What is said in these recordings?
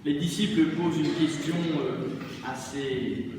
les disciples posent une question assez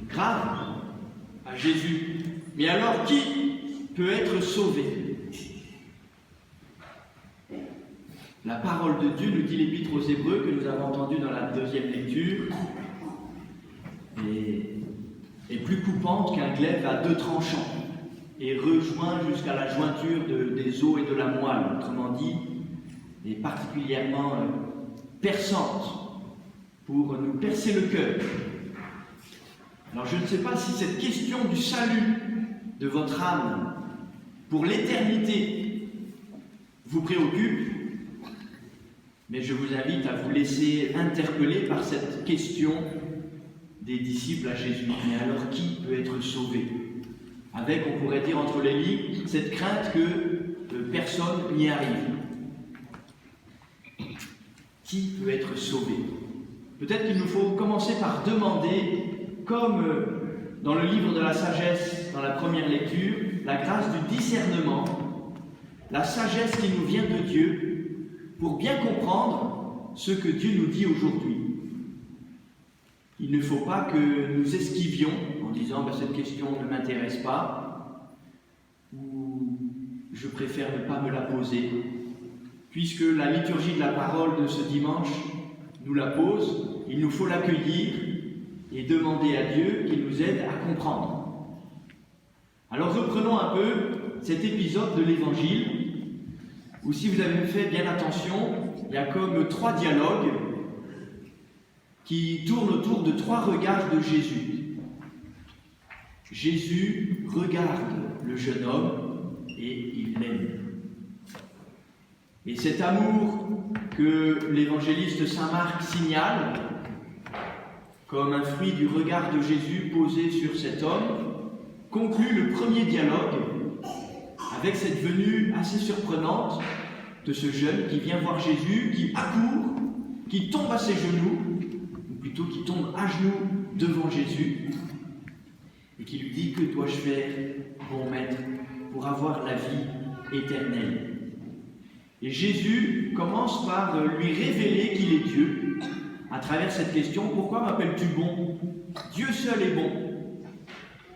grave à Jésus. Mais alors, qui peut être sauvé? La parole de Dieu, nous dit l'Épître aux Hébreux, que nous avons entendu dans la deuxième lecture, est plus coupante qu'un glaive à deux tranchants et rejoint jusqu'à la jointure des os et de la moelle, autrement dit, est particulièrement perçante pour nous percer le cœur. Alors je ne sais pas si cette question du salut de votre âme pour l'éternité vous préoccupe, mais je vous invite à vous laisser interpeller par cette question des disciples à Jésus. Mais alors qui peut être sauvé? Avec, on pourrait dire entre les lignes, cette crainte que personne n'y arrive. Qui peut être sauvé? Peut-être qu'il nous faut commencer par demander, comme dans le livre de la sagesse, dans la première lecture, la grâce du discernement, la sagesse qui nous vient de Dieu, pour bien comprendre ce que Dieu nous dit aujourd'hui. Il ne faut pas que nous esquivions en disant cette question ne m'intéresse pas, ou je préfère ne pas me la poser, puisque la liturgie de la parole de ce dimanche nous la pose. Il nous faut l'accueillir et demander à Dieu qu'il nous aide à comprendre. Alors reprenons un peu cet épisode de l'Évangile, où si vous avez fait bien attention, il y a comme 3 dialogues qui tournent autour de 3 regards de Jésus. Jésus regarde le jeune homme et il l'aime. Et cet amour que l'évangéliste Saint Marc signale comme un fruit du regard de Jésus posé sur cet homme conclut le premier dialogue avec cette venue assez surprenante de ce jeune qui vient voir Jésus, qui accourt, qui tombe à ses genoux, ou plutôt qui tombe à genoux devant Jésus, et qui lui dit: que dois-je faire, bon maître, pour avoir la vie éternelle? Et Jésus commence par lui révéler qu'il est Dieu, à travers cette question: pourquoi m'appelles-tu bon? Dieu seul est bon.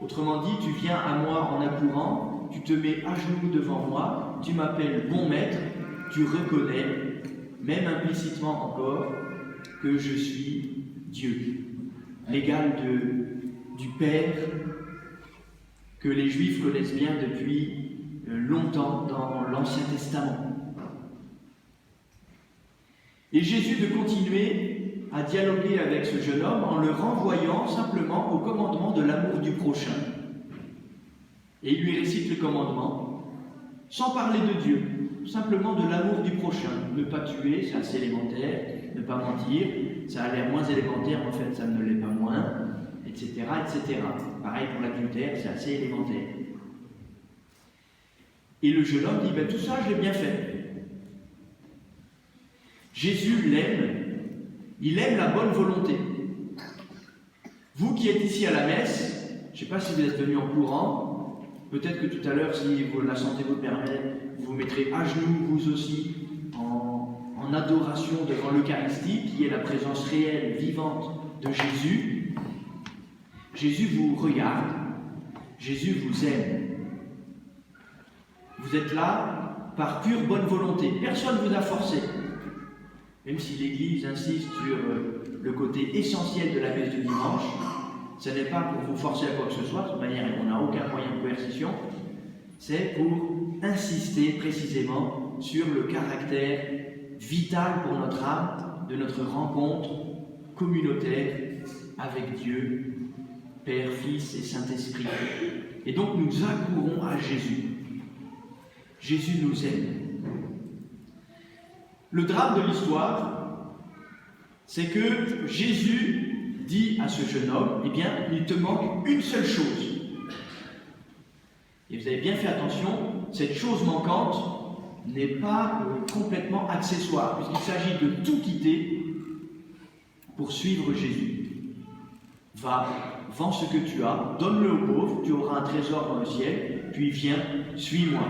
Autrement dit, tu viens à moi en accourant, tu te mets à genoux devant moi, tu m'appelles bon maître, tu reconnais, même implicitement encore, que je suis Dieu, l'égal du Père, que les Juifs connaissent bien depuis longtemps dans l'Ancien Testament. Et Jésus de continuer à dialoguer avec ce jeune homme en le renvoyant simplement au commandement de l'amour du prochain. Et il lui récite le commandement, sans parler de Dieu, simplement de l'amour du prochain. Ne pas tuer, c'est assez élémentaire. Ne pas mentir, ça a l'air moins élémentaire, en fait ça ne l'est pas moins, etc., etc. Pareil pour l'adultère, c'est assez élémentaire. Et le jeune homme dit: tout ça je l'ai bien fait. Jésus l'aime, il aime la bonne volonté. Vous qui êtes ici à la messe, je ne sais pas si vous êtes venus en courant, peut-être que tout à l'heure, si la santé vous le permet, vous vous mettrez à genoux, vous aussi, en adoration devant l'Eucharistie, qui est la présence réelle, vivante de Jésus. Jésus vous regarde, Jésus vous aime. Vous êtes là par pure bonne volonté, personne ne vous a forcé. Même si l'Église insiste sur le côté essentiel de la messe du dimanche, ce n'est pas pour vous forcer à quoi que ce soit, de toute manière on n'a aucun moyen de coercition, c'est pour insister précisément sur le caractère vital pour notre âme de notre rencontre communautaire avec Dieu, Père, Fils et Saint-Esprit. Et donc nous accourons à Jésus. Jésus nous aime. Le drame de l'histoire, c'est que Jésus dit à ce jeune homme: il te manque une seule chose. Et vous avez bien fait attention, cette chose manquante n'est pas complètement accessoire, puisqu'il s'agit de tout quitter pour suivre Jésus. Va, vends ce que tu as, donne-le aux pauvres, tu auras un trésor dans le ciel, puis viens, suis-moi.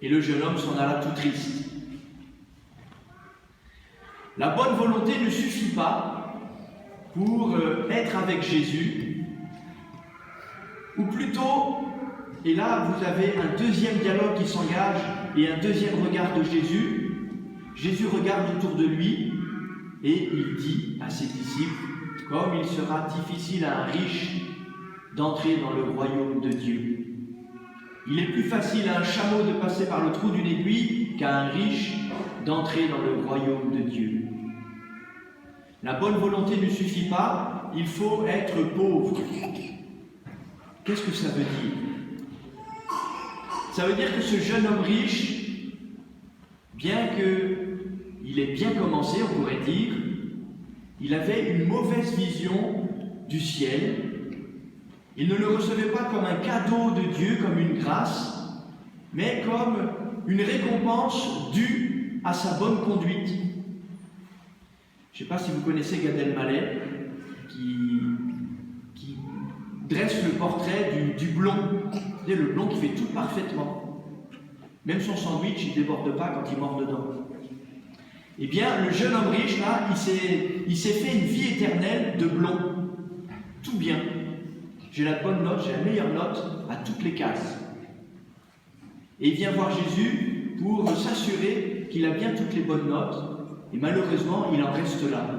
Et le jeune homme s'en alla tout triste. La bonne volonté ne suffit pas pour être avec Jésus, ou plutôt, et là vous avez un deuxième dialogue qui s'engage et un deuxième regard de Jésus. Jésus regarde autour de lui et il dit à ses disciples, comme il sera difficile à un riche d'entrer dans le royaume de Dieu. Il est plus facile à un chameau de passer par le trou d'une aiguille qu'à un riche d'entrer dans le royaume de Dieu. La bonne volonté ne suffit pas, il faut être pauvre. Qu'est-ce que ça veut dire? Ça veut dire que ce jeune homme riche, bien qu'il ait bien commencé, on pourrait dire, il avait une mauvaise vision du ciel. Il ne le recevait pas comme un cadeau de Dieu, comme une grâce, mais comme une récompense due à sa bonne conduite. Je ne sais pas si vous connaissez Gad Elmaleh, qui dresse le portrait du blond. Vous savez, le blond qui fait tout parfaitement. Même son sandwich, il ne déborde pas quand il mord dedans. Eh bien, le jeune homme riche, là, il s'est fait une vie éternelle de blond. Tout bien. J'ai la bonne note, j'ai la meilleure note à toutes les cases. Et il vient voir Jésus pour s'assurer qu'il a bien toutes les bonnes notes. Et malheureusement, il en reste là.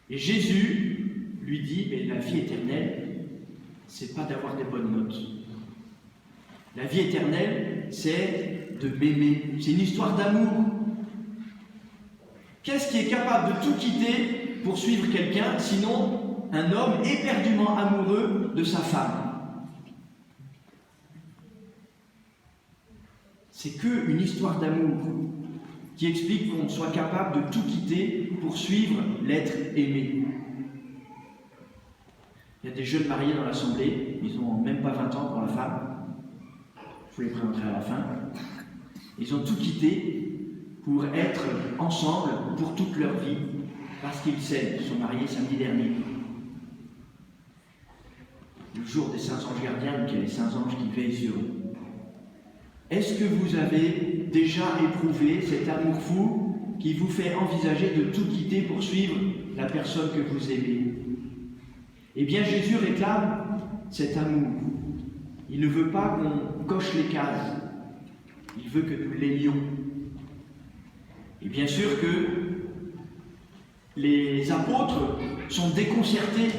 Et Jésus lui dit, mais la vie éternelle, c'est pas d'avoir des bonnes notes. La vie éternelle, c'est de m'aimer. C'est une histoire d'amour. Qu'est-ce qui est capable de tout quitter pour suivre quelqu'un, sinon un homme éperdument amoureux de sa femme? C'est qu'une histoire d'amour qui explique qu'on soit capable de tout quitter pour suivre l'être aimé. Il y a des jeunes mariés dans l'assemblée, ils n'ont même pas 20 ans pour la femme. Je vous les présenterai à la fin. Ils ont tout quitté pour être ensemble pour toute leur vie, parce qu'ils s'aiment. Ils sont mariés samedi dernier. Le jour des saints anges gardiens, donc il y a les saints anges qui veillent sur eux. Est-ce que vous avez déjà éprouvé cet amour fou qui vous fait envisager de tout quitter pour suivre la personne que vous aimez? Eh bien, Jésus réclame cet amour. Il ne veut pas qu'on coche les cases. Il veut que nous l'aimions. Et bien sûr que les apôtres sont déconcertés.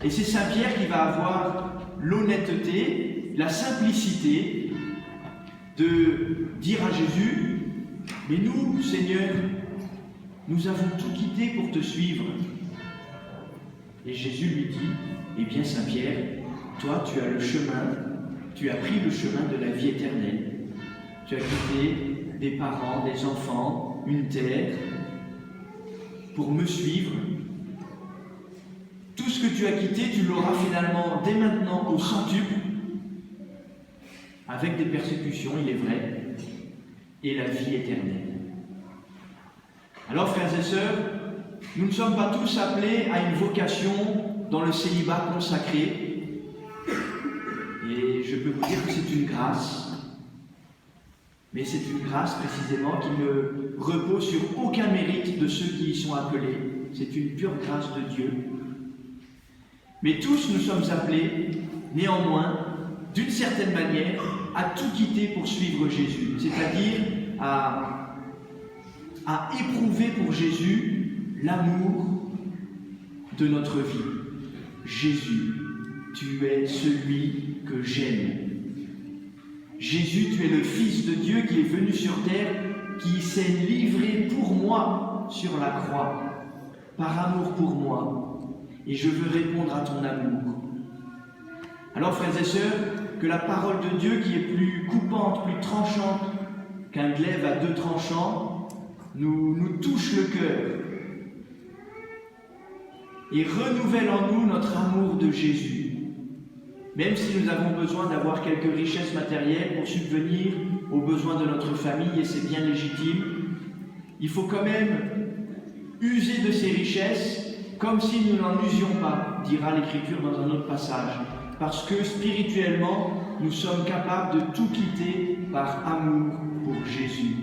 Et c'est Saint Pierre qui va avoir l'honnêteté, la simplicité de dire à Jésus, mais nous, Seigneur, nous avons tout quitté pour te suivre. Et Jésus lui dit, eh bien Saint Pierre, toi tu as le chemin, tu as pris le chemin de la vie éternelle. Tu as quitté des parents, des enfants, une terre, pour me suivre. Tout ce que tu as quitté, tu l'auras finalement dès maintenant au centuple, avec des persécutions, il est vrai, et la vie éternelle. Alors, frères et sœurs, nous ne sommes pas tous appelés à une vocation dans le célibat consacré, et je peux vous dire que c'est une grâce. Mais c'est une grâce précisément qui ne repose sur aucun mérite de ceux qui y sont appelés. C'est une pure grâce de Dieu. Mais tous nous sommes appelés, néanmoins, d'une certaine manière, à tout quitter pour suivre Jésus. C'est-à-dire à éprouver pour Jésus l'amour de notre vie. Jésus, tu es celui que j'aime. Jésus, tu es le Fils de Dieu qui est venu sur terre, qui s'est livré pour moi sur la croix, par amour pour moi, et je veux répondre à ton amour. Alors, frères et sœurs, que la parole de Dieu, qui est plus coupante, plus tranchante qu'un glaive à deux tranchants, nous touche le cœur et renouvelle en nous notre amour de Jésus. Même si nous avons besoin d'avoir quelques richesses matérielles pour subvenir aux besoins de notre famille, et c'est bien légitime, il faut quand même user de ces richesses comme si nous n'en usions pas, dira l'Écriture dans un autre passage, parce que spirituellement, nous sommes capables de tout quitter par amour pour Jésus.